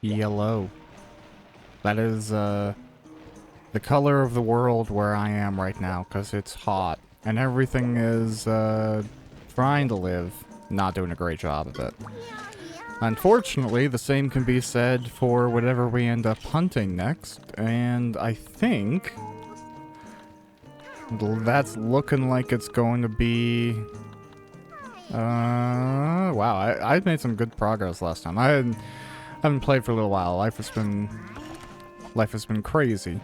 Yellow. That is, the color of the world where I am right now, because it's hot. And everything is, trying to live. Not doing a great job of it. Unfortunately, the same can be said for whatever we end up hunting next, and I think that's looking like it's going to be... wow, I made some good progress last time. I haven't played for a little while. Life has been crazy.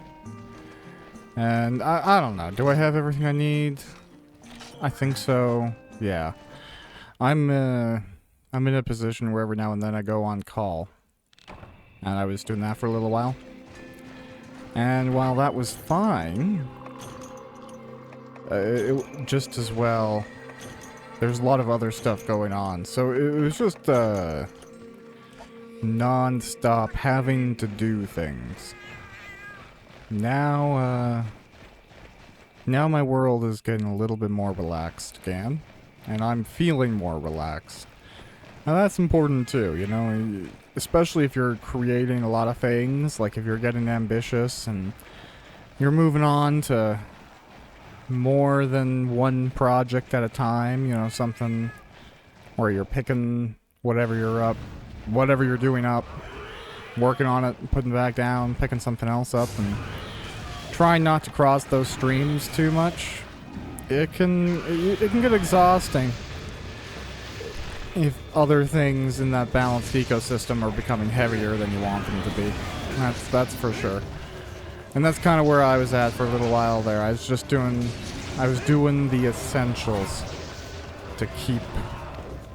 And I don't know. Do I have everything I need? I think so. Yeah. I'm in a position where every now and then I go on call. And I was doing that for a little while. And while that was fine, just as well, there's a lot of other stuff going on. So it was just non-stop having to do things. Now my world is getting a little bit more relaxed again. And I'm feeling more relaxed. And that's important too, you know, especially if you're creating a lot of things, like if you're getting ambitious and you're moving on to more than one project at a time, you know, something where you're picking whatever you're doing up, working on it, putting it back down, picking something else up, and trying not to cross those streams too much. It can get exhausting if other things in that balanced ecosystem are becoming heavier than you want them to be. That's for sure. And that's kind of where I was at for a little while there. I was doing the essentials to keep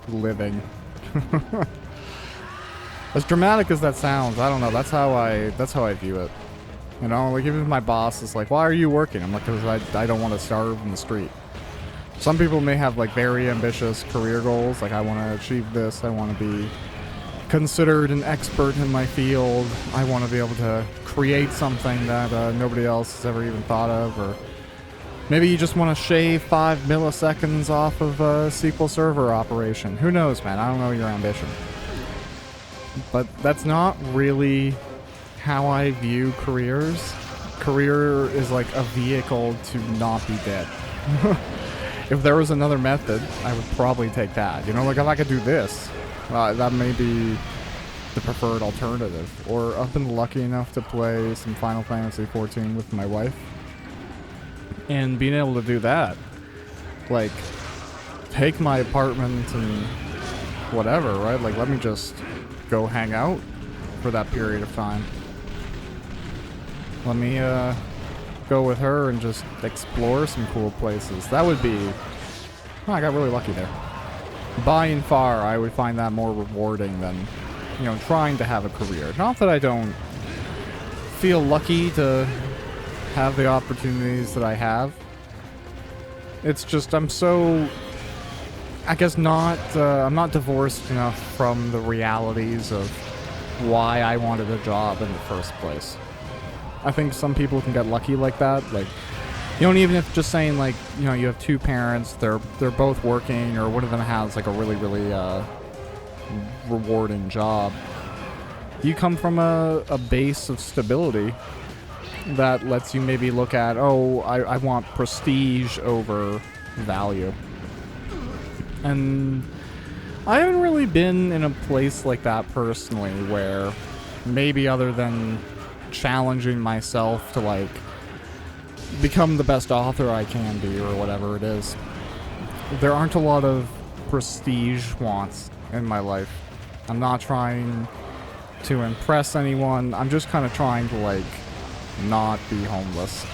living. As dramatic as that sounds, I don't know, that's how I view it. You know, like even if my boss is like, "Why are you working?" I'm like, "Because I don't want to starve in the street." Some people may have like very ambitious career goals, like I want to achieve this, I want to be considered an expert in my field, I want to be able to create something that nobody else has ever even thought of, or maybe you just want to shave 5 milliseconds off of a SQL Server operation. Who knows, man? I don't know your ambition. But that's not really how I view careers. Career is like a vehicle to not be dead. If there was another method, I would probably take that. You know, like if I could do this, that may be the preferred alternative. Or I've been lucky enough to play some Final Fantasy XIV with my wife. And being able to do that, like, take my apartment and whatever, right? Like, let me just go hang out for that period of time. Let me, go with her and just explore some cool places. That would be... Oh, I got really lucky there. By and far, I would find that more rewarding than, you know, trying to have a career. Not that I don't feel lucky to have the opportunities that I have. It's just I'm so... I guess not... I'm not divorced enough from the realities of why I wanted a job in the first place. I think some people can get lucky like that. Like, you don't even if just saying like, you know, you have two parents, they're both working, or one of them has like a really, really rewarding job. You come from a base of stability that lets you maybe look at, oh, I want prestige over value. And I haven't really been in a place like that personally, where maybe other than challenging myself to like become the best author I can be or whatever it is, there aren't a lot of prestige wants in my life. I'm not trying to impress anyone. I'm just kind of trying to like not be homeless.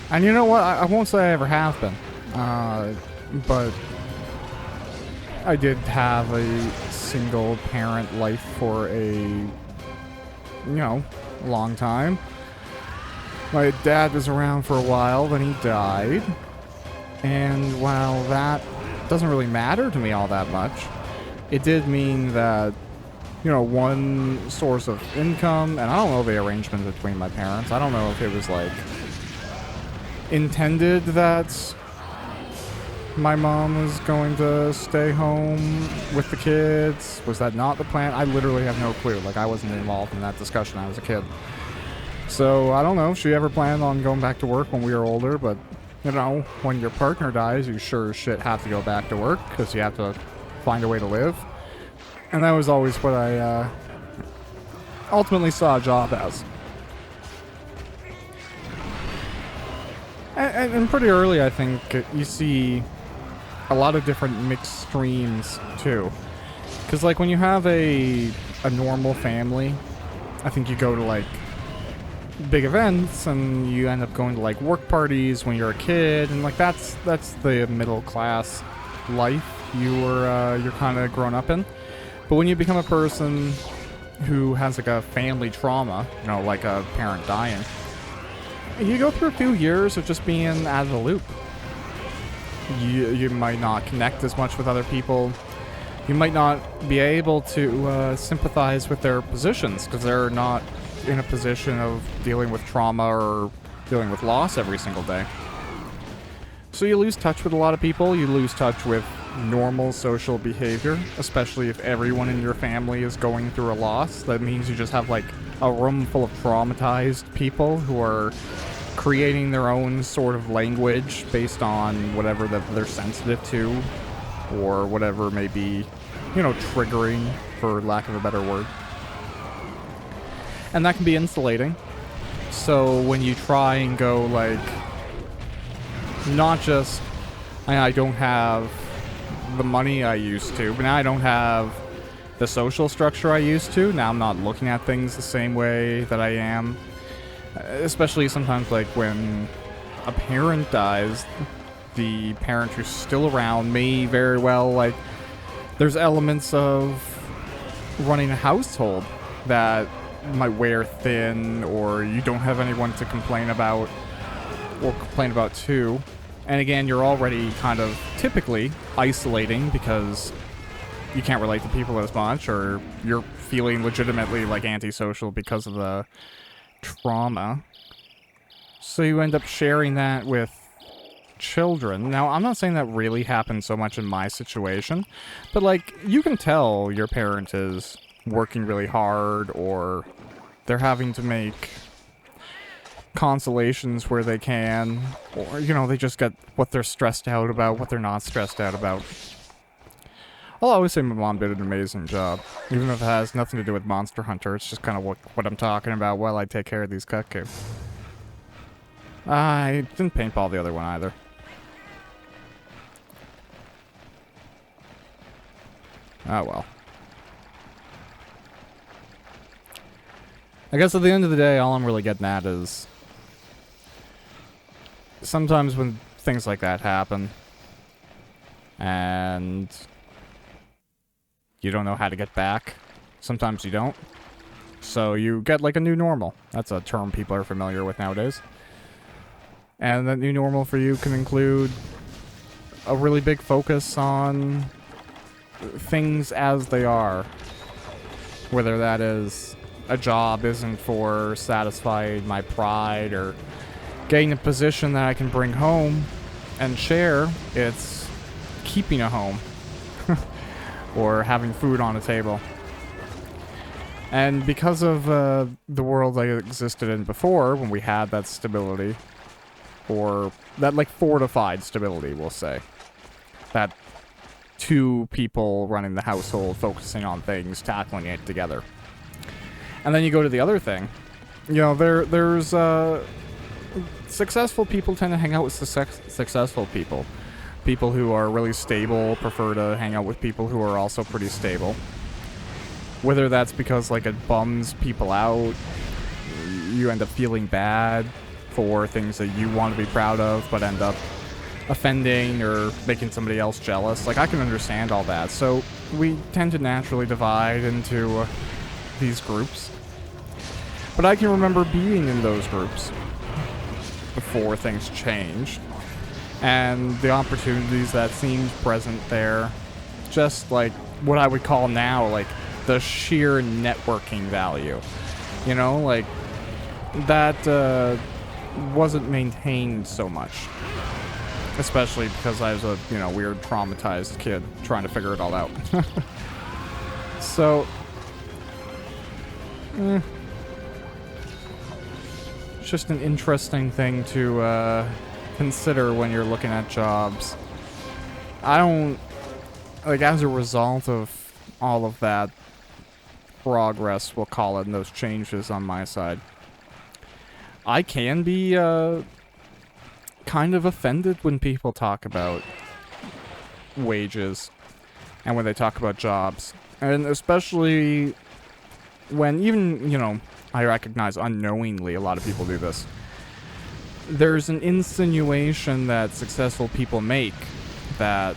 And you know what? I won't say I ever have been, but I did have a single parent life for a, you know, long time. My dad was around for a while, then he died. And while that doesn't really matter to me all that much, it did mean that, you know, one source of income, and I don't know the arrangement between my parents. I don't know if it was like intended that my mom was going to stay home with the kids. Was that not the plan? I literally have no clue. Like, I wasn't involved in that discussion. I was a kid. So, I don't know if she ever planned on going back to work when we were older, but, you know, when your partner dies, you sure as shit have to go back to work, because you have to find a way to live. And that was always what I, ultimately saw a job as. And pretty early, I think, you see a lot of different mixed streams, too. Because, like, when you have a normal family, I think you go to, like, big events, and you end up going to, like, work parties when you're a kid, and, like, that's the middle-class life you're kind of grown up in. But when you become a person who has, like, a family trauma, you know, like a parent dying, you go through a few years of just being out of the loop. You might not connect as much with other people. You might not be able to sympathize with their positions because they're not in a position of dealing with trauma or dealing with loss every single day. So you lose touch with a lot of people. You lose touch with normal social behavior, especially if everyone in your family is going through a loss. That means you just have, like, a room full of traumatized people who are creating their own sort of language based on whatever that they're sensitive to, or whatever may be, you know, triggering, for lack of a better word. And that can be insulating. So when you try and go, like, not just, I don't have the money I used to, but now I don't have the social structure I used to. Now I'm not looking at things the same way that I am. Especially sometimes, like, when a parent dies, the parent who's still around may very well, like, there's elements of running a household that might wear thin, or you don't have anyone to complain about too. And again, you're already kind of typically isolating because you can't relate to people as much, or you're feeling legitimately, like, antisocial because of the trauma. So you end up sharing that with children. Now, I'm not saying that really happens so much in my situation, but, like, you can tell your parent is working really hard, or they're having to make consolations where they can, or, you know, they just get what they're stressed out about, what they're not stressed out about. I'll always say my mom did an amazing job, even if it has nothing to do with Monster Hunter. It's just kind of what I'm talking about while I take care of these cuckoo. I didn't paintball the other one either. Oh well. I guess at the end of the day, all I'm really getting at is sometimes when things like that happen, and you don't know how to get back. Sometimes you don't. So you get, like, a new normal. That's a term people are familiar with nowadays. And that new normal for you can include a really big focus on things as they are. Whether that is a job isn't for satisfying my pride or getting a position that I can bring home and share. It's keeping a home. Or having food on a table. And because of the world I existed in before, when we had that stability, or that, like, fortified stability, we'll say, that two people running the household, focusing on things, tackling it together. And then you go to the other thing. You know, there's successful people tend to hang out with successful people. People who are really stable prefer to hang out with people who are also pretty stable. Whether that's because, like, it bums people out, you end up feeling bad for things that you want to be proud of, but end up offending or making somebody else jealous. Like, I can understand all that. So we tend to naturally divide into these groups. But I can remember being in those groups before things changed. And the opportunities that seemed present there, just like what I would call now, like, the sheer networking value. You know, like, that wasn't maintained so much. Especially because I was a, you know, weird traumatized kid trying to figure it all out. So, it's just an interesting thing to consider when you're looking at jobs. I don't, like, as a result of all of that progress, we'll call it, and those changes on my side, I can be kind of offended when people talk about wages and when they talk about jobs. And especially when even, you know, I recognize unknowingly a lot of people do this. There's an insinuation that successful people make that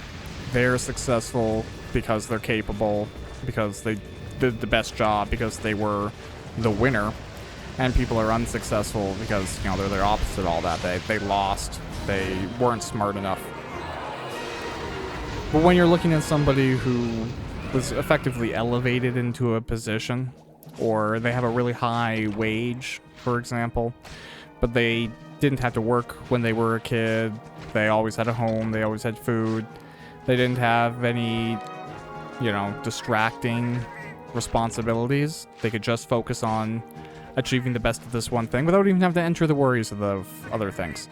they're successful because they're capable, because they did the best job, because they were the winner. And people are unsuccessful because, you know, they're the opposite of all that. They lost. They weren't smart enough. But when you're looking at somebody who was effectively elevated into a position, or they have a really high wage, for example, but they didn't have to work when they were a kid, they always had a home, they always had food, they didn't have any, you know, distracting responsibilities, they could just focus on achieving the best of this one thing without even having to enter the worries of the other things.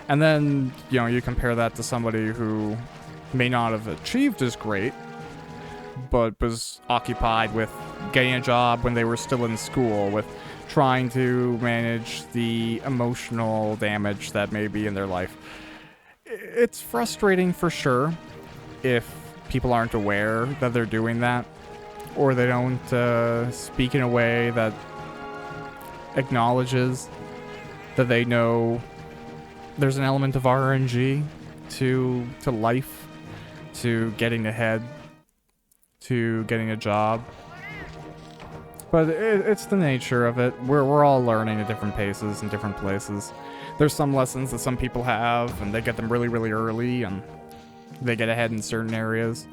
And then, you know, you compare that to somebody who may not have achieved as great, but was occupied with getting a job when they were still in school, with trying to manage the emotional damage that may be in their life. It's frustrating for sure if people aren't aware that they're doing that, or they don't speak in a way that acknowledges that they know there's an element of RNG to life, to getting ahead, to getting a job. But it's the nature of it. We're all learning at different paces in different places. There's some lessons that some people have, and they get them really, really early, and they get ahead in certain areas.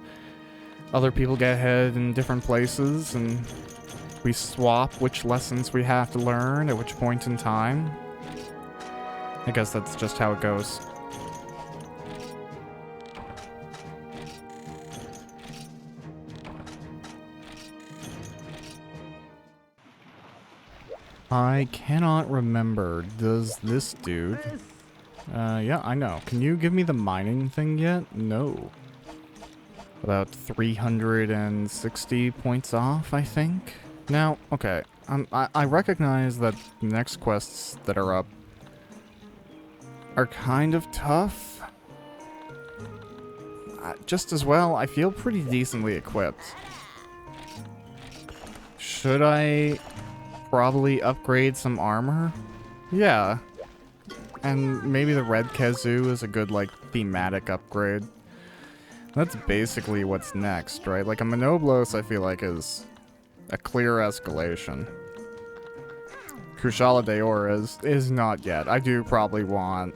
Other people get ahead in different places, and we swap which lessons we have to learn at which point in time. I guess that's just how it goes. I cannot remember. Does this dude... yeah, I know. Can you give me the mining thing yet? No. About 360 points off, I think? Now, okay. I recognize that the next quests that are up are kind of tough. Just as well, I feel pretty decently equipped. Should I probably upgrade some armor? Yeah. And maybe the red kazoo is a good, like, thematic upgrade. That's basically what's next, right? Like, a Monoblos, I feel like, is a clear escalation. Kushala Daor is not yet. I do probably want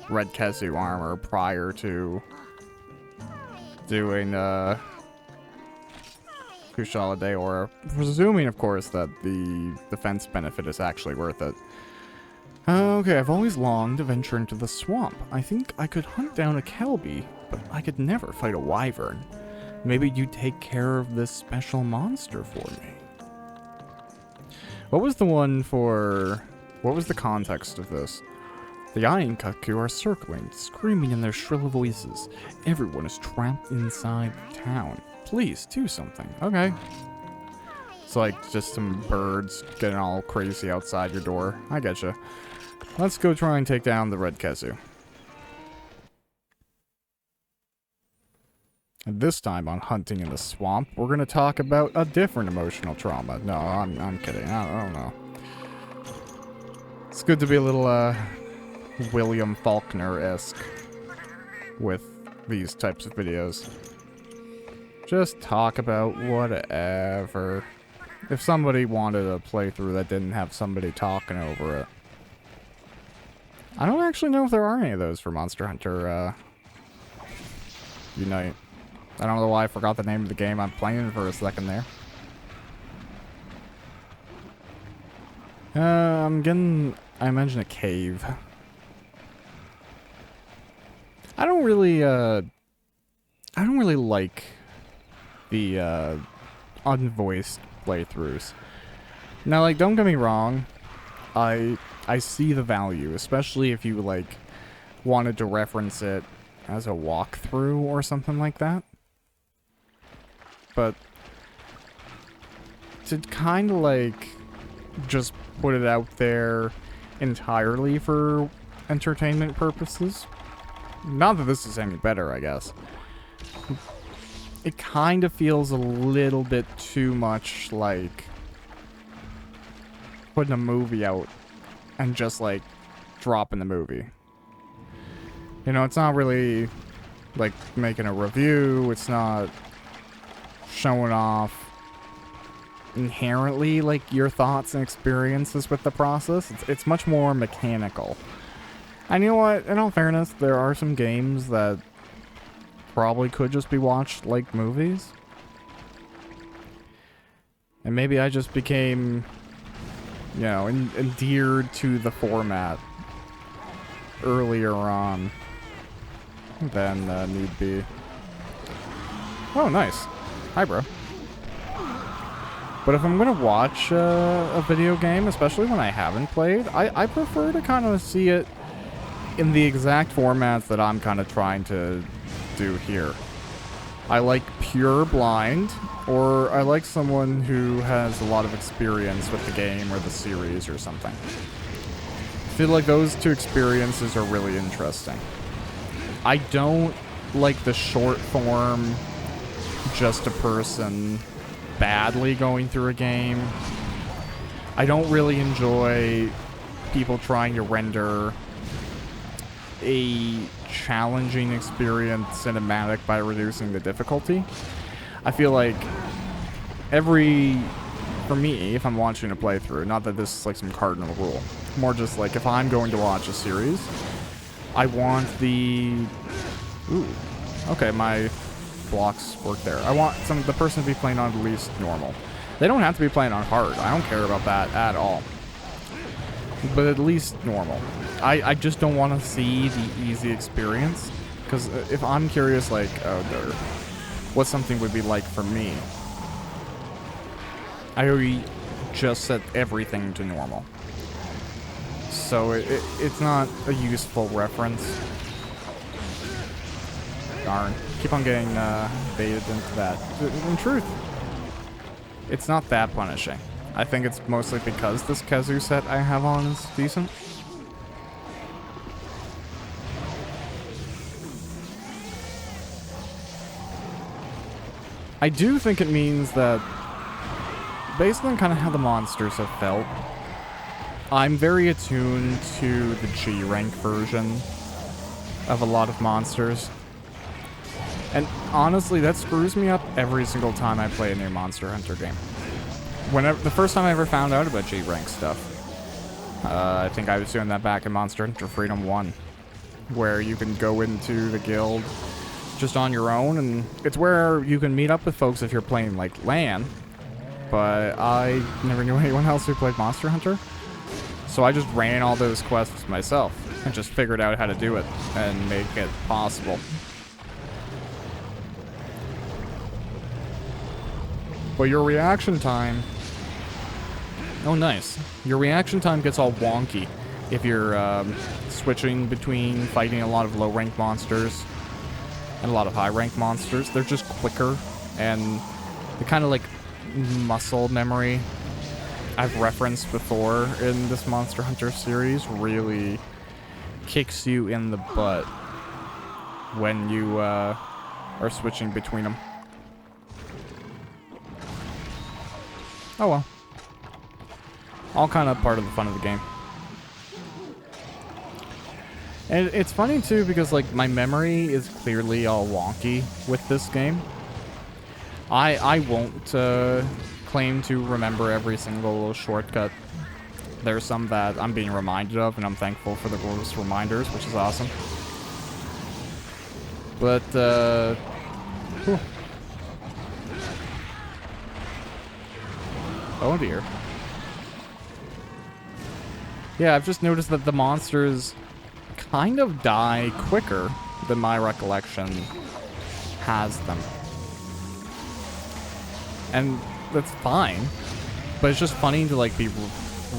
red kazoo armor prior to doing, Kushala Daor, presuming, of course, that the defense benefit is actually worth it. Okay, I've always longed to venture into the swamp. I think I could hunt down a kelpie, but I could never fight a wyvern. Maybe you'd take care of this special monster for me. What was the one for... What was the context of this? The Ainkaku are circling, screaming in their shrill voices. Everyone is trapped inside the town. Please, do something. Okay. It's like just some birds getting all crazy outside your door. I getcha. Let's go try and take down the red kazoo. And this time on Hunting in the Swamp, we're going to talk about a different emotional trauma. No, I'm kidding. I don't know. It's good to be a little, William Faulkner-esque with these types of videos. Just talk about whatever. If somebody wanted a playthrough that didn't have somebody talking over it. I don't actually know if there are any of those for Monster Hunter, Unite. I don't know why I forgot the name of the game. I'm playing for a second there. I imagine a cave. I don't really like the unvoiced playthroughs. Now, like, don't get me wrong, I see the value, especially if you like wanted to reference it as a walkthrough or something like that. But to kind of like just put it out there entirely for entertainment purposes, not that this is any better, I guess. It kind of feels a little bit too much like putting a movie out and just like dropping the movie. You know, it's not really like making a review, it's not showing off inherently like your thoughts and experiences with the process. It's much more mechanical. And you know what, in all fairness, there are some games that probably could just be watched like movies. And maybe I just became, you know, endeared to the format earlier on than need be. Oh, nice. Hi, bro. But if I'm gonna watch a video game, especially when I haven't played, I prefer to kind of see it in the exact formats that I'm kind of trying to do here. I like pure blind, or I like someone who has a lot of experience with the game or the series or something. I feel like those two experiences are really interesting. I don't like the short form, just a person badly going through a game. I don't really enjoy people trying to render a challenging experience cinematic by reducing the difficulty. I feel like for me, if I'm watching a playthrough, not that this is like some cardinal rule, more just like if I'm going to watch a series, I want ooh, okay, my blocks work there. I want the person to be playing on at least normal. They don't have to be playing on hard. I don't care about that at all. But at least normal. I just don't want to see the easy experience, because if I'm curious, like, what something would be like for me, I already just set everything to normal. So it's not a useful reference. Darn. Keep on getting baited into that. In truth, it's not that punishing. I think it's mostly because this kazoo set I have on is decent. I do think it means that, based on kind of how the monsters have felt, I'm very attuned to the G rank version of a lot of monsters. And honestly, that screws me up every single time I play a new Monster Hunter game. The first time I ever found out about G rank stuff, I think I was doing that back in Monster Hunter Freedom 1, where you can go into the guild just on your own, and it's where you can meet up with folks if you're playing like LAN, but I never knew anyone else who played Monster Hunter, so I just ran all those quests myself and just figured out how to do it and make it possible. But your reaction time... Oh, nice. Your reaction time gets all wonky if you're switching between fighting a lot of low-rank monsters and a lot of high-rank monsters. They're just quicker, and the kind of like muscle memory I've referenced before in this Monster Hunter series really kicks you in the butt when you are switching between them. Oh well. All kind of part of the fun of the game. And it's funny too because like my memory is clearly all wonky with this game. I won't claim to remember every single shortcut. There's some that I'm being reminded of, and I'm thankful for those reminders, which is awesome. But whew. Oh dear. Yeah, I've just noticed that the monsters kind of die quicker than my recollection has them. And that's fine, but it's just funny to like be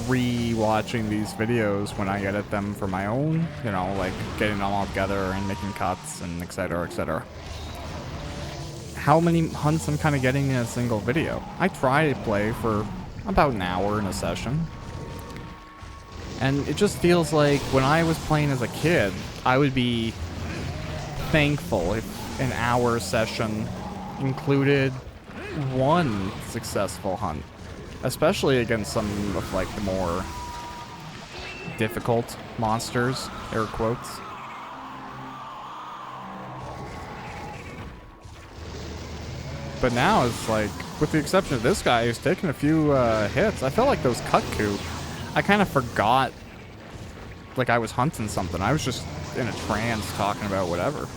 re-watching these videos when I edit them for my own, you know, like getting them all together and making cuts and etc, etc. How many hunts I'm kind of getting in a single video. I try to play for about an hour in a session. And it just feels like when I was playing as a kid, I would be thankful if an hour session included one successful hunt. Especially against some of like the more difficult monsters, air quotes. But now it's like, with the exception of this guy who's taken a few hits, I felt like those Kutku, I kind of forgot like I was hunting something. I was just in a trance talking about whatever.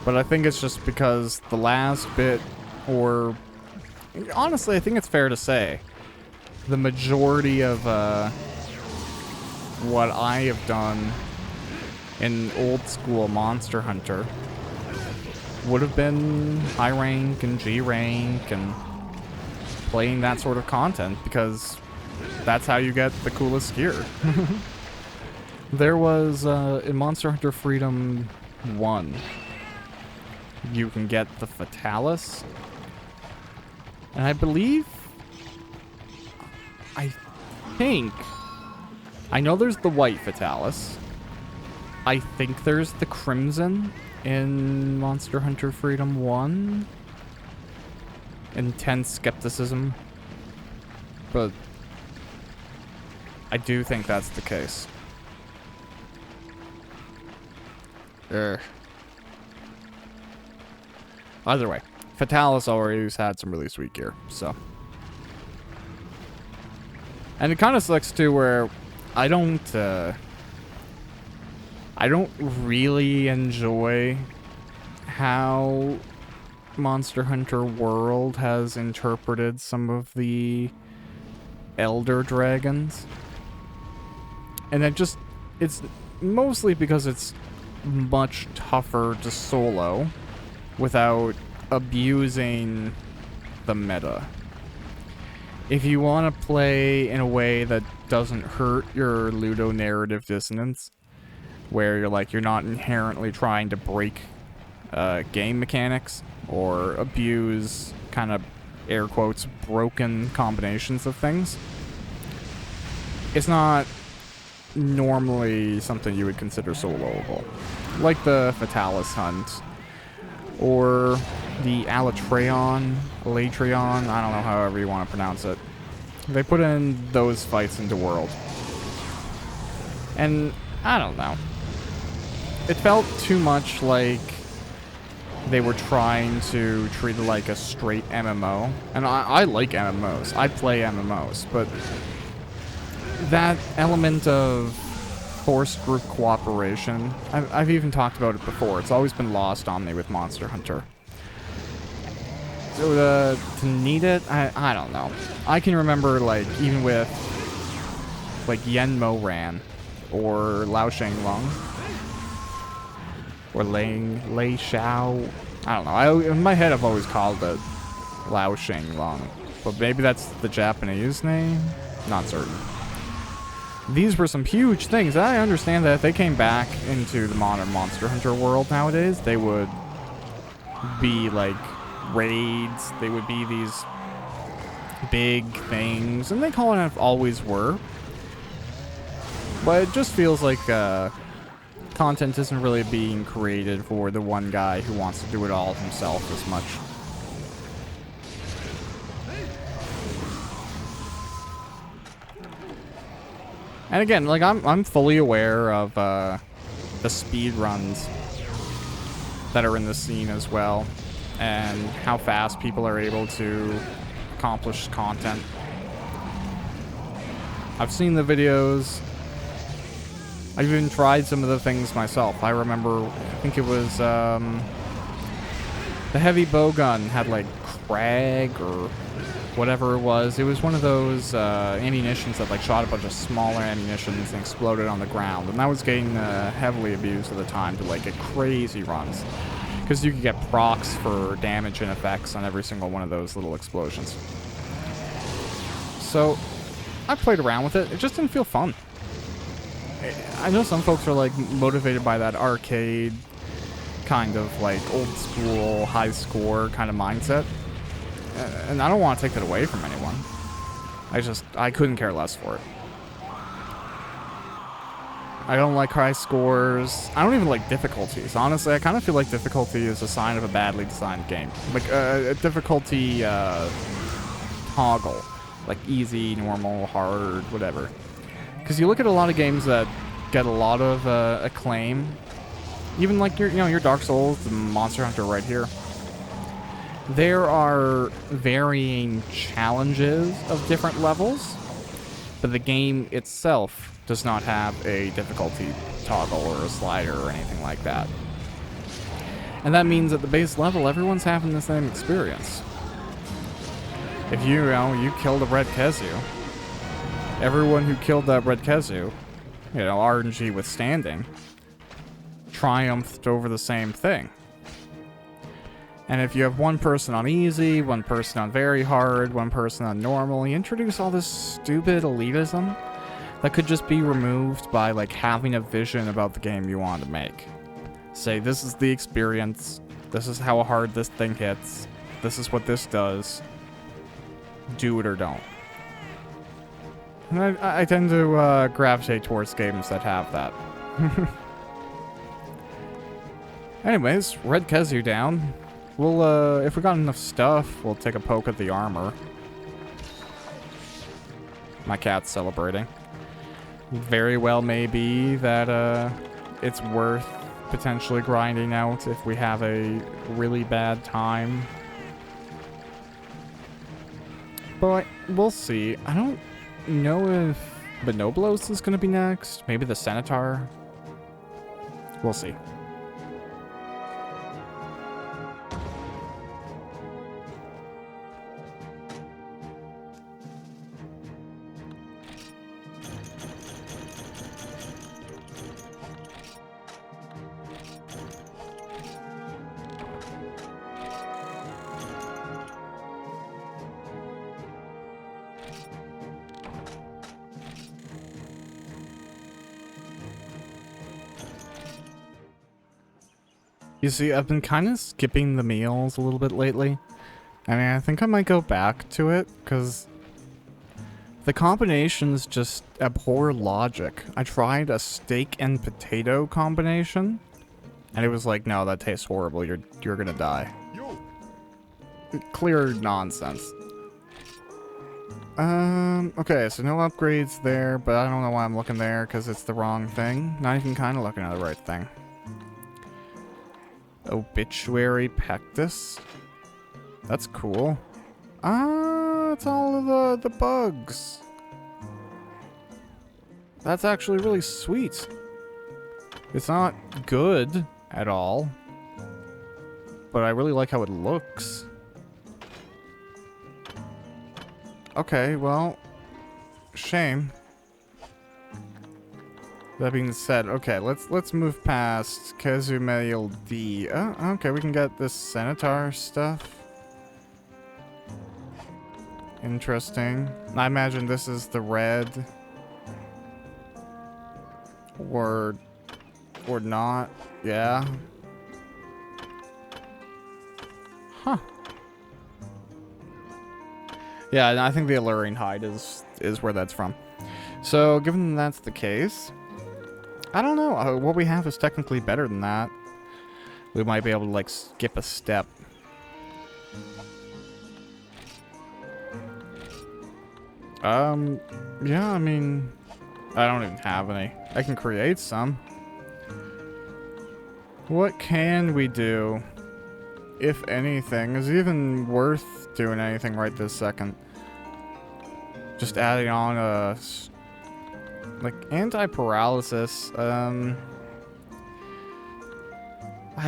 But I think it's just because the last bit, or honestly, I think it's fair to say, the majority of what I have done in old school Monster Hunter would have been high rank and G rank and playing that sort of content, because that's how you get the coolest gear. There was in Monster Hunter Freedom 1, you can get the Fatalis, and I believe, I know there's the white Fatalis. I think there's the Crimson in Monster Hunter Freedom 1. Intense skepticism, but I do think that's the case. Either way, Fatalis always had some really sweet gear, so. And it kind of sucks too, where I don't really enjoy how Monster Hunter World has interpreted some of the Elder Dragons. And it's mostly because it's much tougher to solo without abusing the meta. If you want to play in a way that doesn't hurt your ludonarrative dissonance, where you're not inherently trying to break game mechanics or abuse kind of air quotes broken combinations of things, it's not normally something you would consider soloable, like the Fatalis hunt or the Alatreon, I don't know, however you want to pronounce it. They put in those fights into World, and I don't know, it felt too much like they were trying to treat it like a straight MMO. And I like MMOs. I play MMOs. But that element of forced group cooperation, I've even talked about it before. It's always been lost on me with Monster Hunter. So to need it, I don't know. I can remember, like, even with, like, Yen Mo Ran or Lao Shenglong, or Lei Xiao. I don't know. In my head, I've always called it Lao Shenglong, but maybe that's the Japanese name? Not certain. These were some huge things. I understand that if they came back into the modern Monster Hunter world nowadays, they would be like raids. They would be these big things, and they kind of always were. But it just feels like content isn't really being created for the one guy who wants to do it all himself as much. And again, like, I'm fully aware of the speed runs that are in the scene as well, and how fast people are able to accomplish content. I've seen the videos. I've even tried some of the things myself. I remember, I think it was, the heavy bowgun had, like, Crag or whatever it was one of those ammunitions that like shot a bunch of smaller ammunitions and exploded on the ground, and that was getting heavily abused at the time to like get crazy runs, because you could get procs for damage and effects on every single one of those little explosions. So I played around with it. It just didn't feel fun. I know some folks are like motivated by that arcade kind of like old school high score kind of mindset, and I don't want to take that away from anyone. I couldn't care less for it. I don't like high scores. I don't even like difficulties. Honestly, I kind of feel like difficulty is a sign of a badly designed game. Like a difficulty toggle, like easy, normal, hard, whatever. Because you look at a lot of games that get a lot of acclaim, even like your Dark Souls and Monster Hunter right here. There are varying challenges of different levels, but the game itself does not have a difficulty toggle or a slider or anything like that. And that means at the base level, everyone's having the same experience. If you killed a red Kezu, everyone who killed that red Kezu, RNG withstanding, triumphed over the same thing. And if you have one person on easy, one person on very hard, one person on normal, you introduce all this stupid elitism that could just be removed by like having a vision about the game you want to make. Say, this is the experience, this is how hard this thing hits, this is what this does, do it or don't. And I tend to gravitate towards games that have that. Anyways, red Kezu down. We'll, if we got enough stuff, we'll take a poke at the armor. My cat's celebrating. Very well may be that, it's worth potentially grinding out if we have a really bad time. But we'll see. I don't know if Bonoblos is going to be next. Maybe the Centaur. We'll see. You see, I've been kind of skipping the meals a little bit lately. I mean, I think I might go back to it, because the combinations just abhor logic. I tried a steak and potato combination, and it was like, no, that tastes horrible, you're gonna die. Clear nonsense. Okay, so no upgrades there, but I don't know why I'm looking there, because it's the wrong thing. Not even kind of looking at the right thing. Obituary Pectus. That's cool. Ah, it's all of the bugs. That's actually really sweet. It's not good at all, but I really like how it looks. Okay, well, shame. That being said, okay, let's move past Kezumail D. Oh, okay, we can get this Centaur stuff. Interesting. I imagine this is the red. Or not. Yeah. Huh. Yeah, and I think the alluring hide is where that's from. So, given that's the case, I don't know. What we have is technically better than that. We might be able to, like, skip a step. Yeah, I mean, I don't even have any. I can create some. What can we do? If anything, is it even worth doing anything right this second? Just adding on a... like, anti-paralysis, I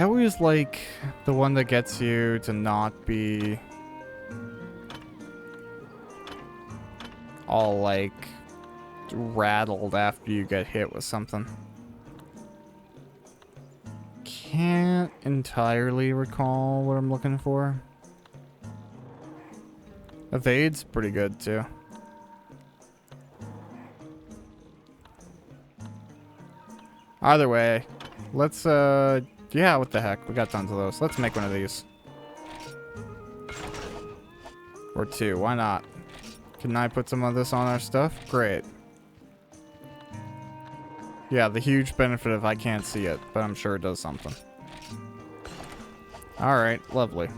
always like the one that gets you to not be all like rattled after you get hit with something. Can't entirely recall what I'm looking for. Evade's pretty good too. Either way, let's yeah, what the heck, we got tons of those. Let's make one of these. Or two, why not? Can I put some of this on our stuff? Great. Yeah, the huge benefit of I can't see it, but I'm sure it does something. Alright, lovely.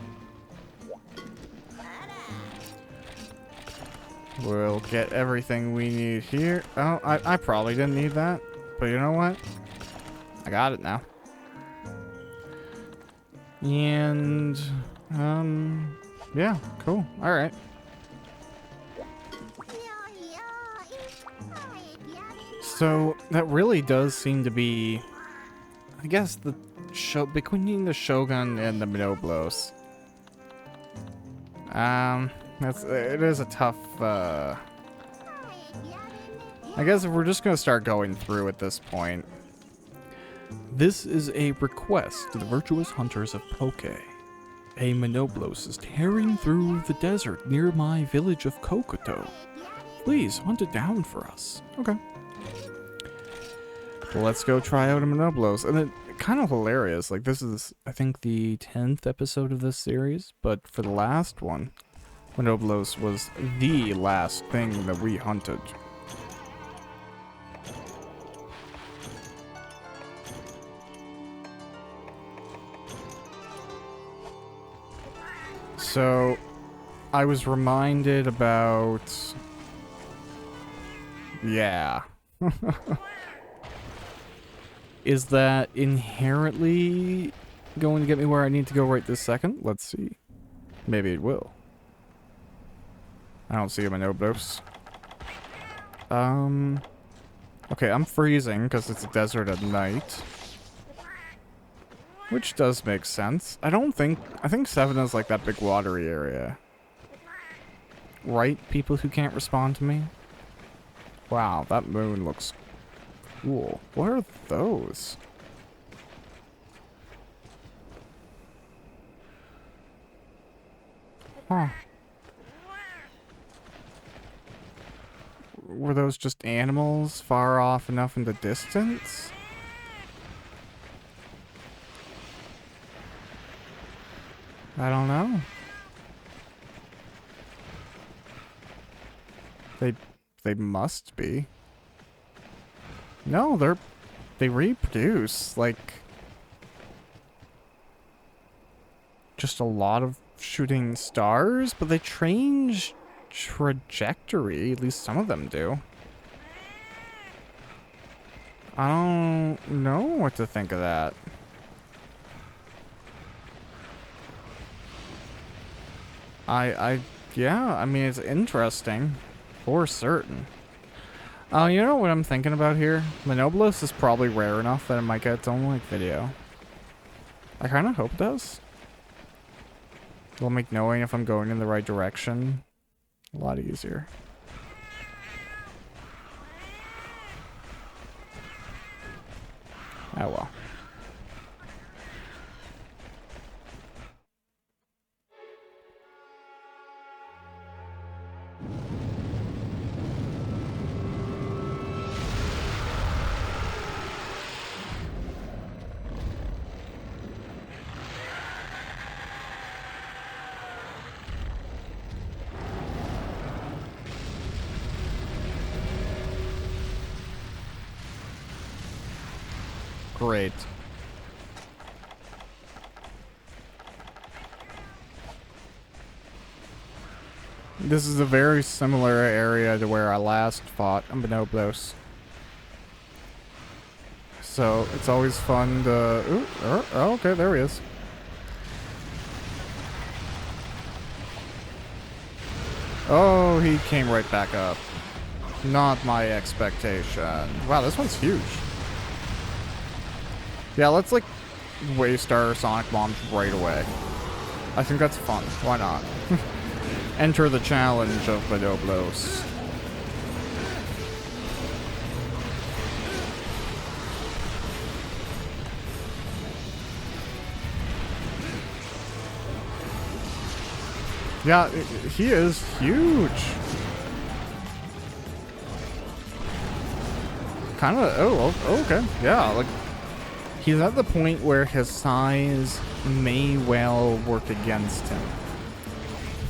We'll get everything we need here. Oh, I probably didn't need that, but you know what? I got it now. And, yeah, cool. Alright. So, that really does seem to be, I guess, the between the Shogun and the Minoblos. It is a tough, I guess if we're just gonna start going through at this point. This is a request to the virtuous hunters of Poke. A Minoblos is tearing through the desert near my village of Kokoto. Please hunt it down for us. Okay. Well, let's go try out a Minoblos. And it kind of hilarious. Like, this is, I think, the 10th episode of this series. But for the last one, Minoblos was the last thing that we hunted. So, I was reminded about... Yeah. Is that inherently going to get me where I need to go right this second? Let's see. Maybe it will. I don't see a Minoblos. Okay, I'm freezing because it's a desert at night. Which does make sense. I think 7 is like that big watery area. Right, people who can't respond to me? Wow, that moon looks cool. What are those? Huh. Were those just animals far off enough in the distance? I don't know. They must be. No, they reproduce like just a lot of shooting stars, but they change trajectory. At least some of them do. I don't know what to think of that. Yeah, I mean, it's interesting. For certain. You know what I'm thinking about here? Minoblos is probably rare enough that it might get its own, like, video. I kind of hope it does. It'll make knowing if I'm going in the right direction a lot easier. Oh well. Great. This is a very similar area to where I last fought Minoblos. So it's always fun to... Ooh, oh, okay, there he is. Oh, he came right back up. Not my expectation. Wow, this one's huge. Yeah, let's, like, waste our Sonic Bombs right away. I think that's fun. Why not? Enter the challenge of Minoblos. Yeah, he is huge. Kind of, oh, okay. Yeah, like, he's at the point where his size may well work against him.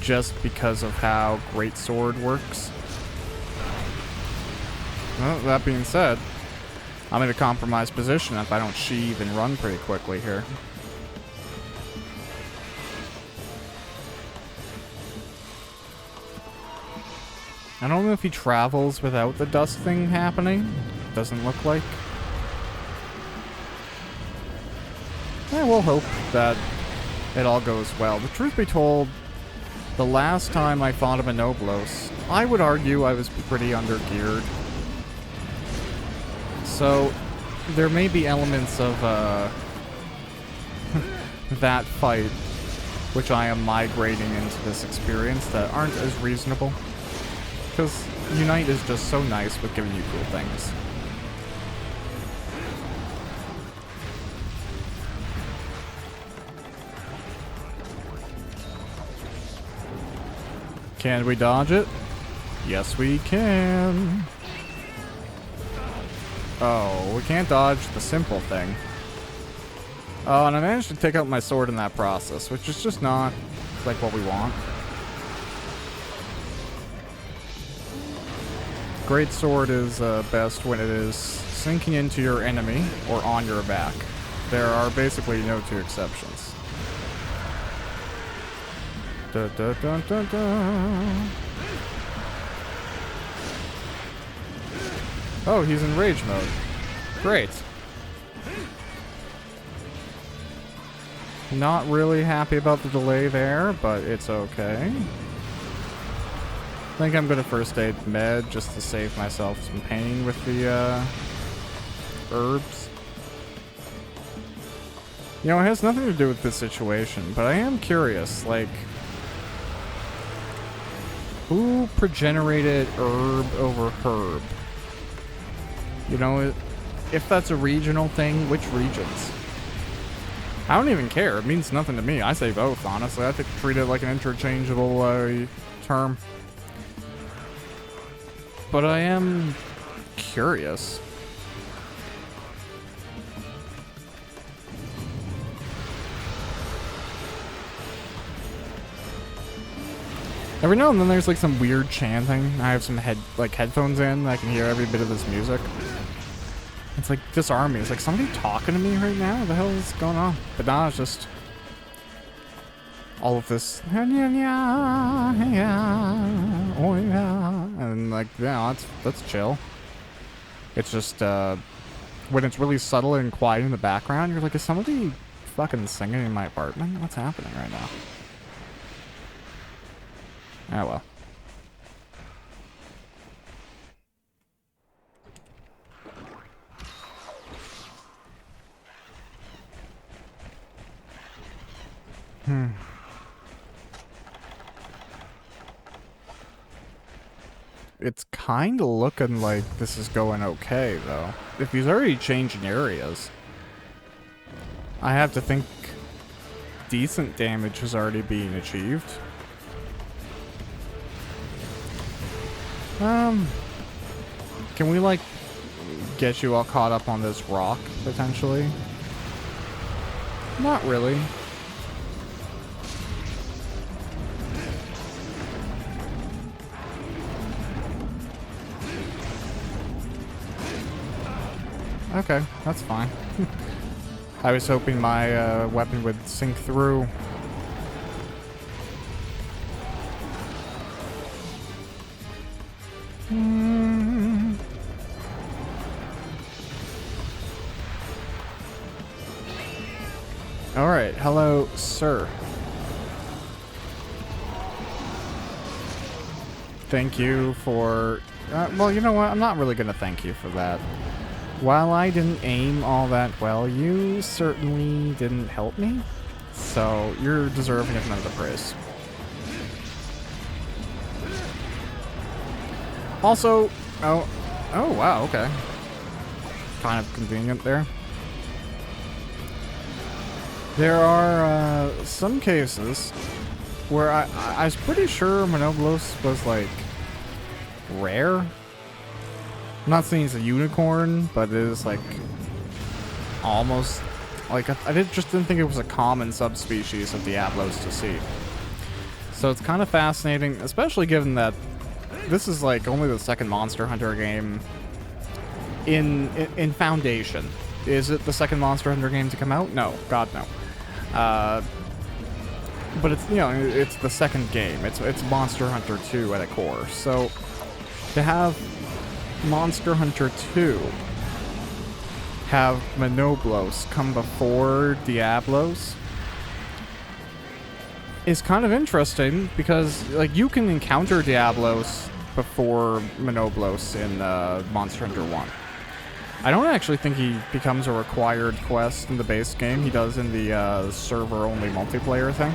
Just because of how Great Sword works. Well, that being said, I'm in a compromised position if I don't sheathe and run pretty quickly here. I don't know if he travels without the dust thing happening. Doesn't look like. I will hope that it all goes well. The truth be told, the last time I fought a Monoblos, I would argue I was pretty undergeared. So, there may be elements of that fight, which I am migrating into this experience, that aren't as reasonable. Because Unite is just so nice with giving you cool things. Can we dodge it? Yes, we can. Oh, we can't dodge the simple thing. Oh, and I managed to take out my sword in that process, which is just not like what we want. Great Sword is best when it is sinking into your enemy or on your back. There are basically no two exceptions. Da, da, da, da, da. Oh, he's in rage mode. Great. Not really happy about the delay there, but it's okay. I think I'm gonna first aid med just to save myself some pain with the herbs. You know, it has nothing to do with this situation, but I am curious, like, who progenerated herb over herb? You know, if that's a regional thing, which regions? I don't even care. It means nothing to me. I say both, honestly. I think treat it like an interchangeable term. But I am curious. Every now and then there's like some weird chanting. I have some headphones in. I can hear every bit of this music. It's like disarm me. It's like somebody talking to me right now. What the hell is going on? But now it's just all of this, and like, yeah, that's chill. It's just when it's really subtle and quiet in the background, you're like, is somebody fucking singing in my apartment? What's happening right now? Oh well. It's kind of looking like this is going okay, though. If he's already changing areas, I have to think decent damage is already being achieved. Can we, like, get you all caught up on this rock, potentially? Not really. Okay, that's fine. I was hoping my weapon would sink through. Alright, hello, sir. Thank you for... well, you know what? I'm not really gonna thank you for that. While I didn't aim all that well, you certainly didn't help me. So, you're deserving of none of the praise. Also, oh wow, okay. Kind of convenient there. There are some cases where I was pretty sure Monoblos was like rare. I'm not saying it's a unicorn, but it is like almost like just didn't think it was a common subspecies of Diablos to see. So it's kind of fascinating, especially given that this is like only the second Monster Hunter game in Foundation. Is it the second Monster Hunter game to come out? No, God no. But it's, you know, it's the second game. It's Monster Hunter 2 at a core. So to have Monster Hunter 2 have Monoblos come before Diablos is kind of interesting, because like you can encounter Diablos before Monoblos in Monster Hunter 1. I don't actually think he becomes a required quest in the base game. He does in the server-only multiplayer thing.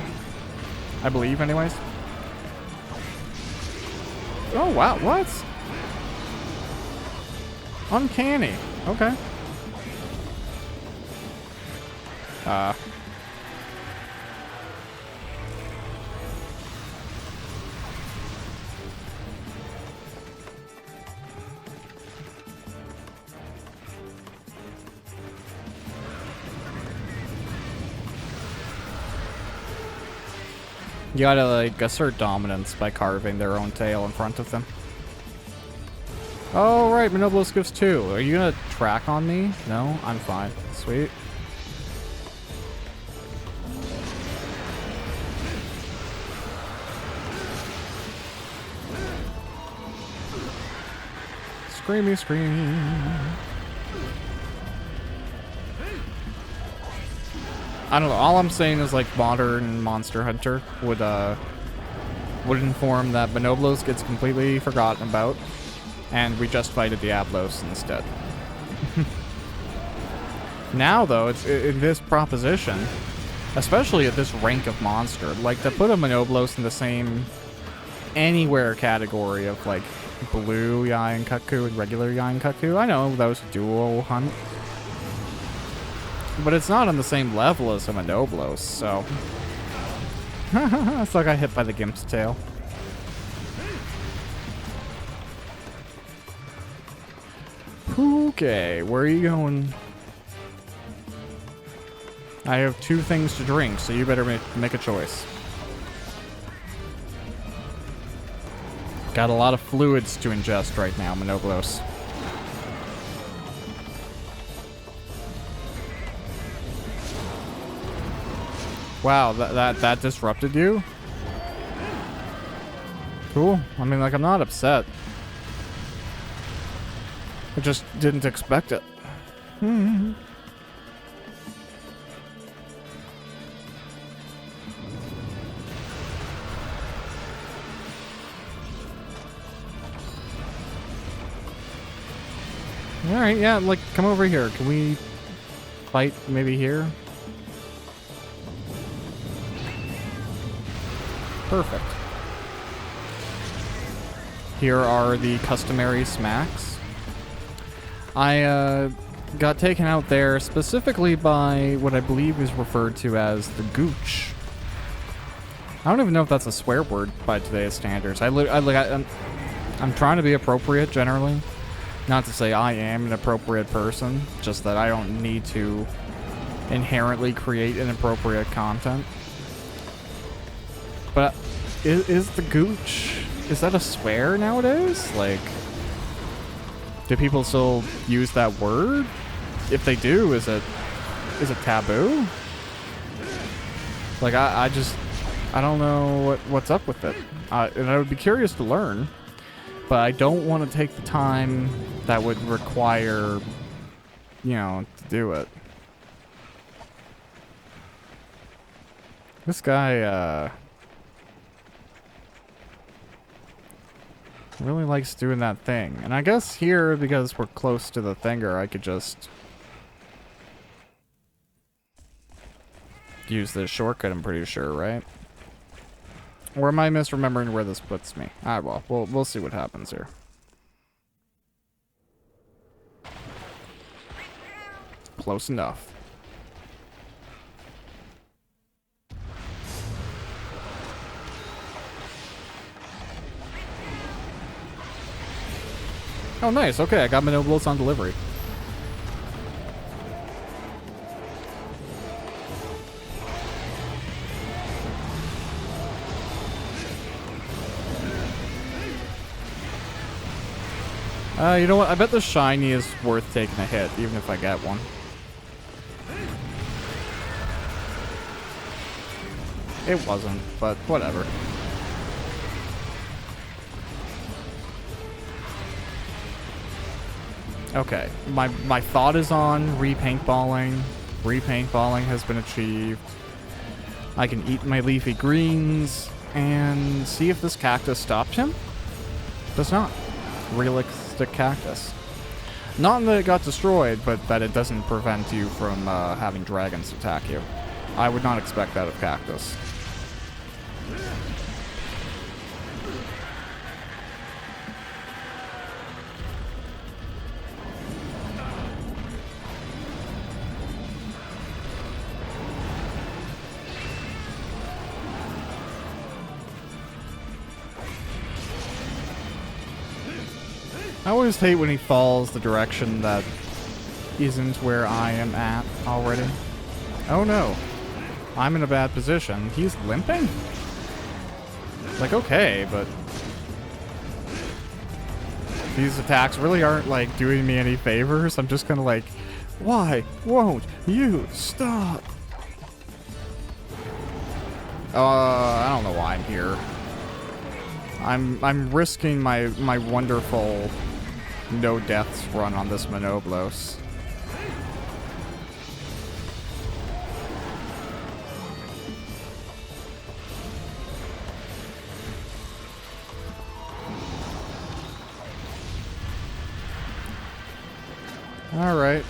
I believe, anyways. Oh, wow, what? Uncanny. Okay. You gotta, like, assert dominance by carving their own tail in front of them. Oh, right, Monoblos gives 2. Are you gonna track on me? No? I'm fine. Sweet. Screamy scream. I don't know, all I'm saying is like modern Monster Hunter would inform that Monoblos gets completely forgotten about, and we just fight a Diablos instead. Now though, it's in this proposition, especially at this rank of monster, like to put a Monoblos in the same anywhere category of like blue Yain-Kaku and regular Yain-Kaku. I know those dual hunt, but it's not on the same level as a Monoblos, so... It's like I hit by the Gimp's tail. Okay, where are you going? I have 2 things to drink, so you better make a choice. Got a lot of fluids to ingest right now, Monoblos. Wow, that disrupted you? Cool. I mean, like, I'm not upset. I just didn't expect it. Alright, yeah, like, come over here. Can we fight maybe here? Perfect. Here are the customary smacks. I got taken out there specifically by what I believe is referred to as the gooch. I don't even know if that's a swear word by today's standards. I'm trying to be appropriate generally. Not to say I am an appropriate person, just that I don't need to inherently create inappropriate content. But is the gooch, is that a swear nowadays? Like, do people still use that word? If they do, is it taboo? Like, I don't know what's up with it. And I would be curious to learn, but I don't want to take the time that would require, you know, to do it. This guy, really likes doing that thing. And I guess here, because we're close to the thinger, I could just use this shortcut, I'm pretty sure, right? Or am I misremembering where this puts me? Well, we'll see what happens here. Close enough. Oh, nice. Okay, I got Manoblos on delivery. You know what? I bet the shiny is worth taking a hit, even if I get one. It wasn't, but whatever. Okay, my thought is on repaintballing. Repaintballing has been achieved. I can eat my leafy greens and see if this cactus stopped him. Does not. Realistic cactus. Not that it got destroyed, but that it doesn't prevent you from having dragons attack you. I would not expect that of cactus. I always hate when he falls the direction that isn't where I am at already. Oh no. I'm in a bad position. He's limping? Like, okay, but these attacks really aren't, like, doing me any favors. I'm just kind of like, why won't you stop? I don't know why I'm here. I'm risking my wonderful no deaths run on this Manoblos. Alright.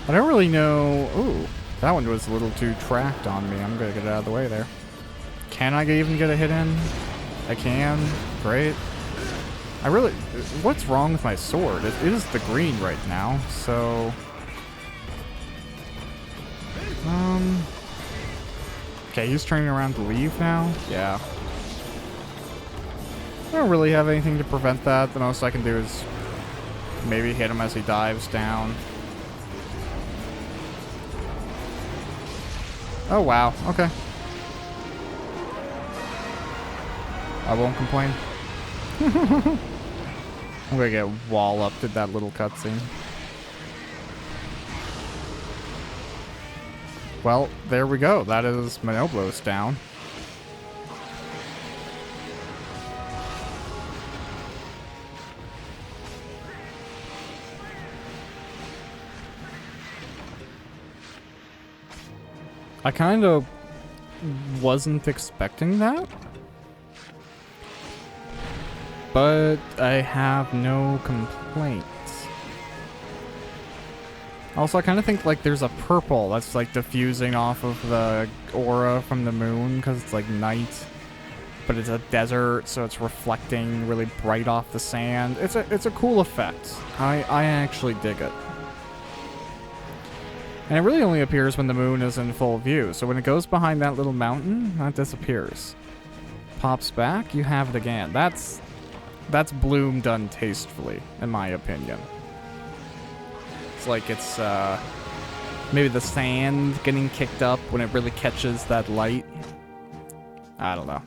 I don't really know... Ooh, that one was a little too tracked on me. I'm gonna get it out of the way there. Can I even get a hit in? I can. Great. I really... What's wrong with my sword? It is the green right now, so... Okay, he's turning around to leave now? Yeah. I don't really have anything to prevent that. The most I can do is maybe hit him as he dives down. Oh, wow. Okay. I won't complain. I'm gonna get wall-upped at that little cutscene. Well, there we go. That is Manoblos down. I kind of wasn't expecting that. But I have no complaints. Also, I kind of think like there's a purple that's like diffusing off of the aura from the moon because it's like night, but it's a desert, so it's reflecting really bright off the sand. It's a cool effect. I actually dig it. And it really only appears when the moon is in full view. So when it goes behind that little mountain, that disappears. Pops back, you have it again. That's bloom done tastefully, in my opinion. It's like it's maybe the sand getting kicked up when it really catches that light. I don't know.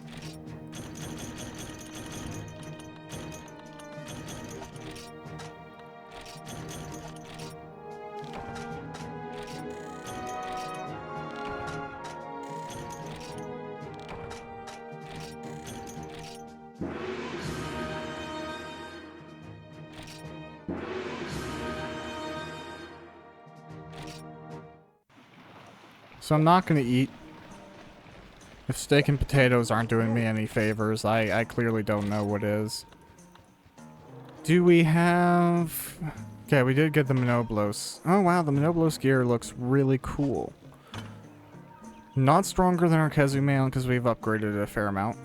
So I'm not going to eat. If steak and potatoes aren't doing me any favors, I clearly don't know what is. Do we have... Okay, we did get the Manoblos. Oh wow, the Manoblos gear looks really cool. Not stronger than our Kezu mail because we've upgraded it a fair amount.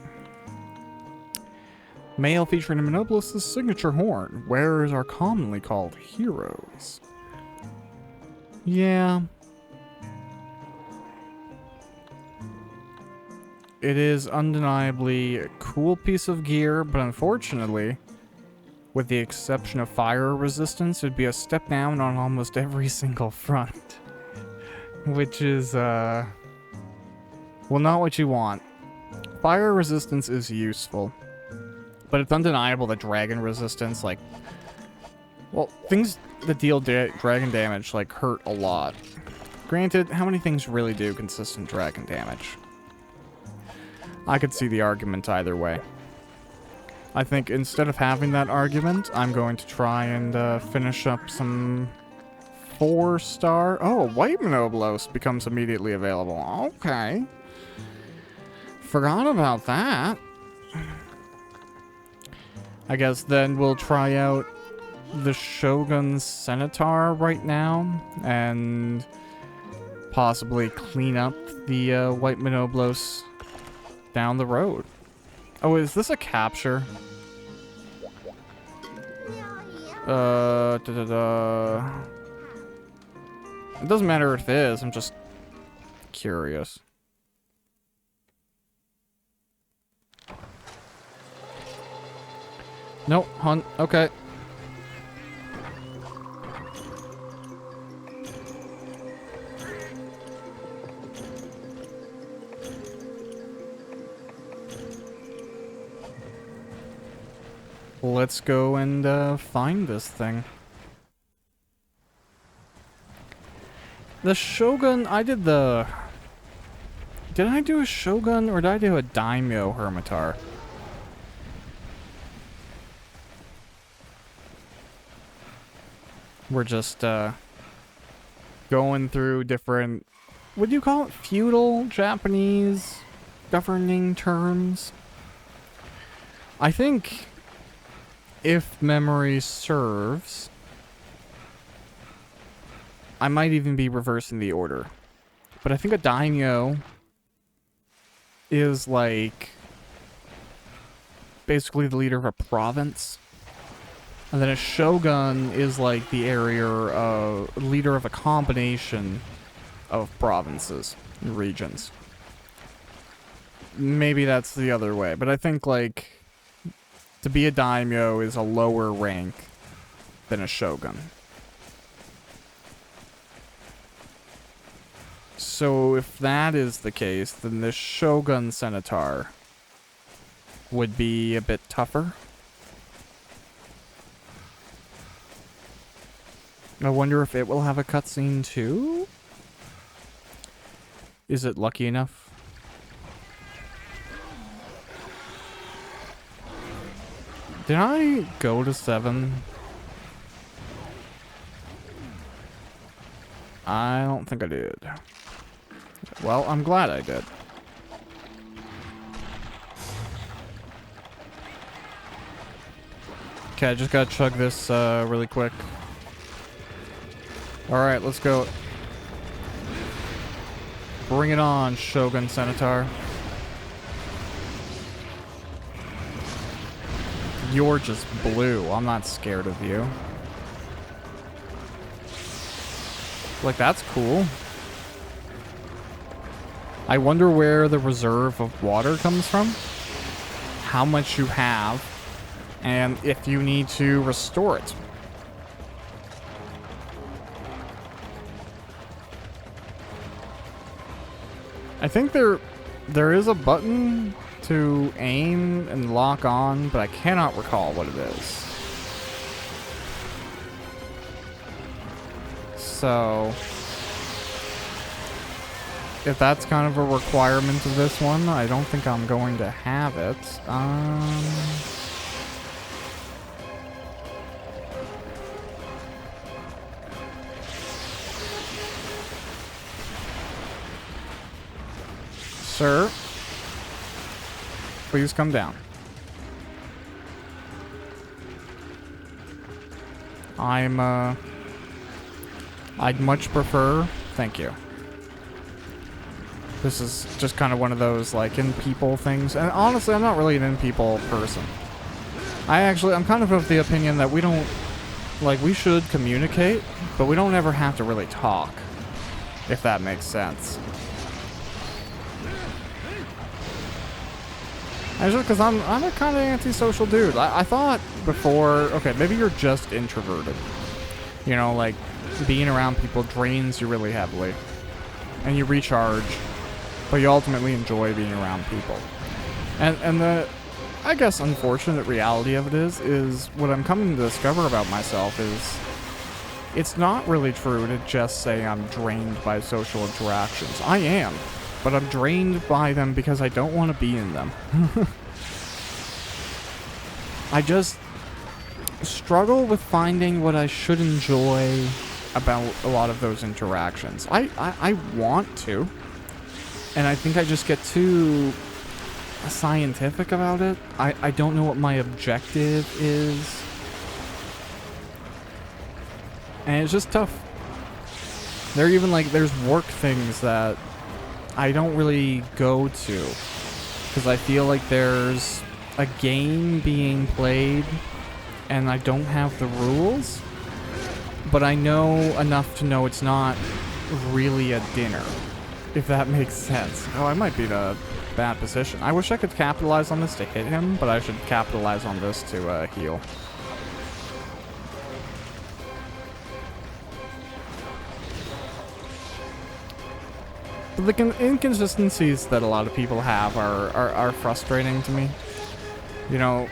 Mail featuring a Manoblos' signature horn. Wearers are commonly called heroes. Yeah... It is undeniably a cool piece of gear, but unfortunately, with the exception of fire resistance, it'd be a step down on almost every single front. Which is, well, not what you want. Fire resistance is useful, but it's undeniable that dragon resistance, like, well, things that deal dragon damage, like, hurt a lot. Granted, how many things really do consistent dragon damage? I could see the argument either way. I think instead of having that argument, I'm going to try and finish up some 4-star... Oh, White Monoblos becomes immediately available. Okay. Forgot about that. I guess then we'll try out the Shogun's Centaur right now, and possibly clean up the White Monoblos down the road. Oh, is this a capture? It doesn't matter if it is, I'm just curious. Nope, hunt, okay. Let's go and find this thing. The Shogun, did I do a Shogun or did I do a Daimyo Hermitar? We're just going through different, what do you call it? Feudal Japanese governing terms? I think, if memory serves, I might even be reversing the order. But I think a daimyo is like basically the leader of a province. And then a shogun is like the leader of a combination of provinces and regions. Maybe that's the other way, but I think like to be a daimyo is a lower rank than a shogun. So if that is the case, then the Shogun Centaur would be a bit tougher. I wonder if it will have a cutscene too? Is it lucky enough? Did I go to 7? I don't think I did. Well, I'm glad I did. Okay, I just gotta chug this really quick. Alright, let's go. Bring it on, Shogun Centaur. You're just blue. I'm not scared of you. Like, that's cool. I wonder where the reserve of water comes from, how much you have, and if you need to restore it. I think there is a button to aim and lock on, but I cannot recall what it is. So if that's kind of a requirement of this one, I don't think I'm going to have it. Sir, please come down. I'd much prefer, thank you. This is just kind of one of those, like, in-people things. And honestly, I'm not really an in-people person. I'm kind of the opinion that we don't, like, we should communicate, but we don't ever have to really talk, if that makes sense. And just because I'm a kind of antisocial dude. I thought before, okay, maybe you're just introverted. You know, like, being around people drains you really heavily. And you recharge, but you ultimately enjoy being around people. And the, I guess, unfortunate reality of it is what I'm coming to discover about myself is it's not really true to just say I'm drained by social interactions. I am, but I'm drained by them because I don't want to be in them. I just struggle with finding what I should enjoy about a lot of those interactions. I want to, and I think I just get too scientific about it. I don't know what my objective is, and it's just tough. There are even, like, there's work things that I don't really go to because I feel like there's a game being played and I don't have the rules, but I know enough to know it's not really a dinner, if that makes sense. Oh, I might be in a bad position. I wish I could capitalize on this to hit him, but I should capitalize on this to heal. But the inconsistencies that a lot of people have are frustrating to me. You know,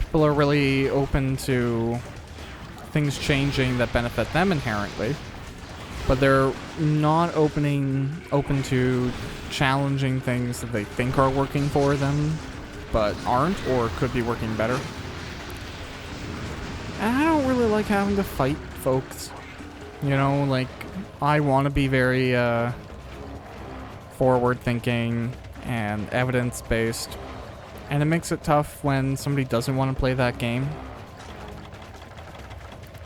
people are really open to things changing that benefit them inherently, but they're not open to challenging things that they think are working for them, but aren't or could be working better. And I don't really like having to fight folks. You know, like, I want to be very forward-thinking and evidence-based, and it makes it tough when somebody doesn't want to play that game.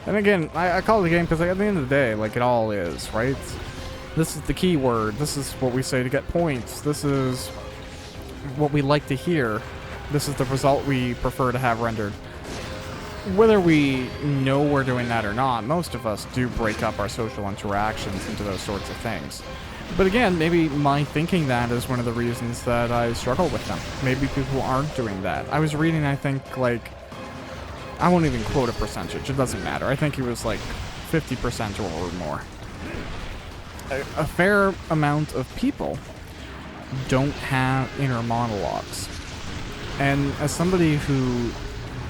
And again, I call it a game because, like, at the end of the day, like, it all is, right? This is the key word. This is what we say to get points. This is what we like to hear. This is the result we prefer to have rendered. Whether we know we're doing that or not, most of us do break up our social interactions into those sorts of things. But again, maybe my thinking that is one of the reasons that I struggle with them. Maybe people aren't doing that. I was reading, I think, like, I won't even quote a percentage. It doesn't matter. I think it was like 50% or more. A fair amount of people don't have inner monologues. And as somebody who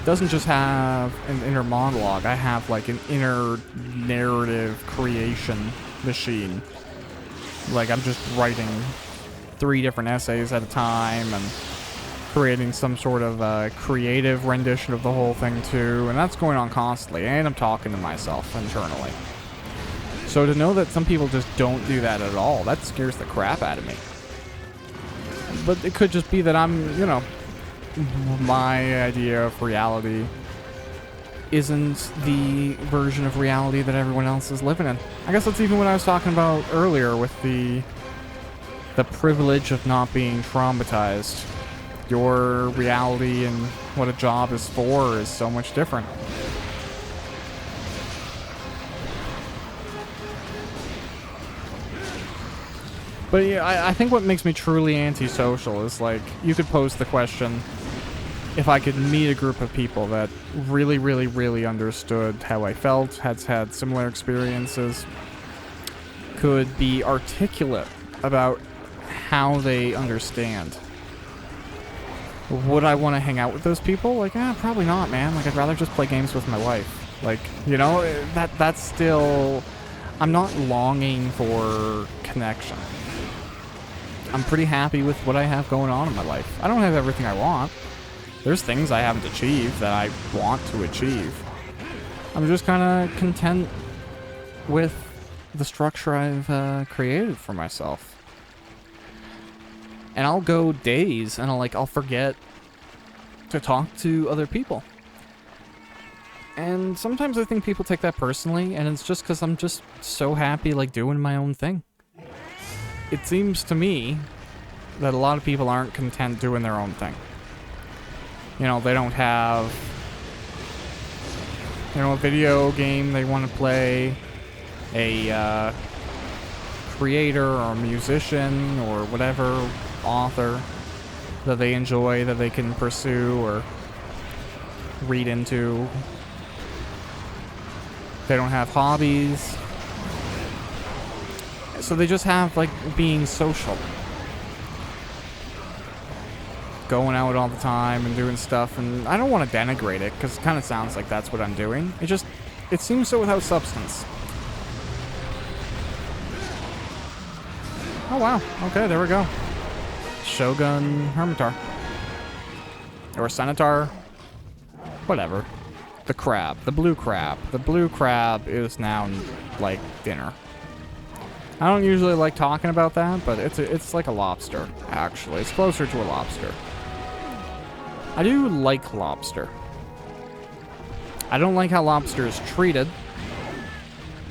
doesn't just have an inner monologue, I have like an inner narrative creation machine. Like, I'm just writing 3 different essays at a time and creating some sort of creative rendition of the whole thing too, and that's going on constantly, and I'm talking to myself internally. So to know that some people just don't do that at all, that scares the crap out of me. But it could just be that I'm, you know, my idea of reality isn't the version of reality that everyone else is living in. I guess that's even what I was talking about earlier with the privilege of not being traumatized. Your reality and what a job is for is so much different. But yeah, I think what makes me truly antisocial is, like, you could pose the question, if I could meet a group of people that really, really, really understood how I felt, had similar experiences, could be articulate about how they understand. Would I want to hang out with those people? Like, probably not, man. Like, I'd rather just play games with my wife. Like, you know, that's still... I'm not longing for connection. I'm pretty happy with what I have going on in my life. I don't have everything I want. There's things I haven't achieved that I want to achieve. I'm just kind of content with the structure I've created for myself. And I'll go days and I'll forget to talk to other people. And sometimes I think people take that personally, and it's just because I'm just so happy, like, doing my own thing. It seems to me that a lot of people aren't content doing their own thing. You know, they don't have, you know, a video game they want to play, a creator or a musician or whatever, author. that they enjoy, that they can pursue or read into. They don't have hobbies. So they just have, like, being social. Going out all the time and doing stuff, and I don't want to denigrate it, because it kind of sounds like that's what I'm doing. It seems so without substance. Oh, wow. Okay, there we go. Shogun Hermitar. Or Senator. Whatever. The crab. The blue crab. The blue crab is now, like, dinner. I don't usually like talking about that, but it's like a lobster, actually. It's closer to a lobster. I do like lobster. I don't like how lobster is treated.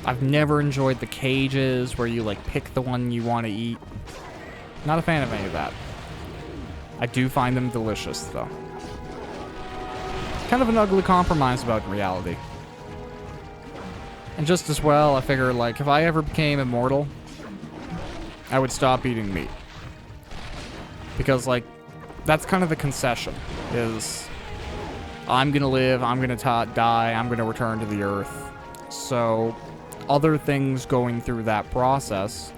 I've never enjoyed the cages where you, like, pick the one you want to eat. Not a fan of any of that. I do find them delicious, though. Kind of an ugly compromise about reality. And just as well, I figure, like, if I ever became immortal, I would stop eating meat. Because, like, that's kind of the concession, is I'm gonna live, I'm gonna die, I'm gonna return to the earth. So, other things going through that process,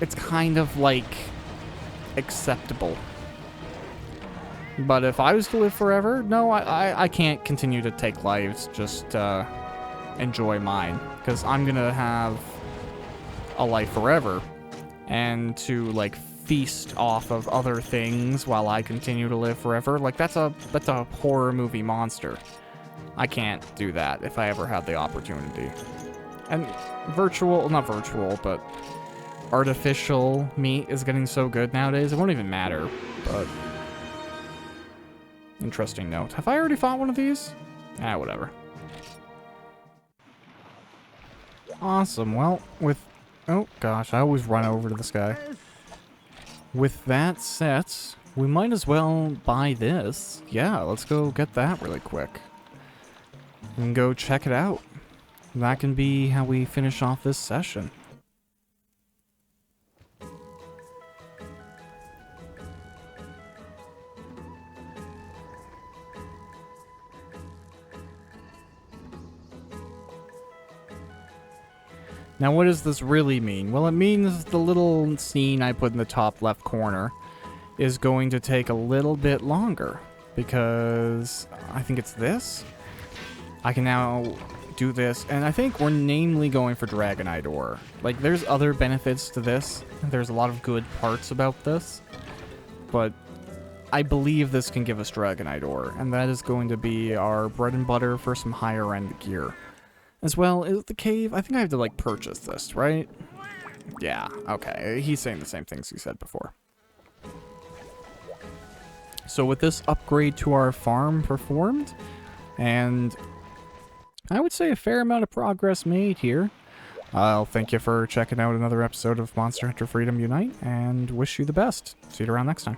it's kind of, like, acceptable. But if I was to live forever, no, I can't continue to take lives, just enjoy mine. Because I'm gonna have a life forever. And to, like, feast off of other things while I continue to live forever, like, that's a horror movie monster. I can't do that if I ever had the opportunity. And not virtual, but artificial meat is getting so good nowadays, it won't even matter, but interesting note. Have I already fought one of these? Whatever. Awesome. Well, oh gosh, I always run over to this guy. With that set, we might as well buy this. Yeah, let's go get that really quick. And go check it out. That can be how we finish off this session. Now, what does this really mean? Well, it means the little scene I put in the top left corner is going to take a little bit longer, because I think it's this. I can now do this, and I think we're namely going for Dragonite Ore. Like, there's other benefits to this. There's a lot of good parts about this, but I believe this can give us Dragonite Ore, and that is going to be our bread and butter for some higher-end gear. As well, is the cave? I think I have to, like, purchase this, right? Yeah, okay. He's saying the same things he said before. So with this upgrade to our farm performed, and I would say a fair amount of progress made here, I'll thank you for checking out another episode of Monster Hunter Freedom Unite, and wish you the best. See you around next time.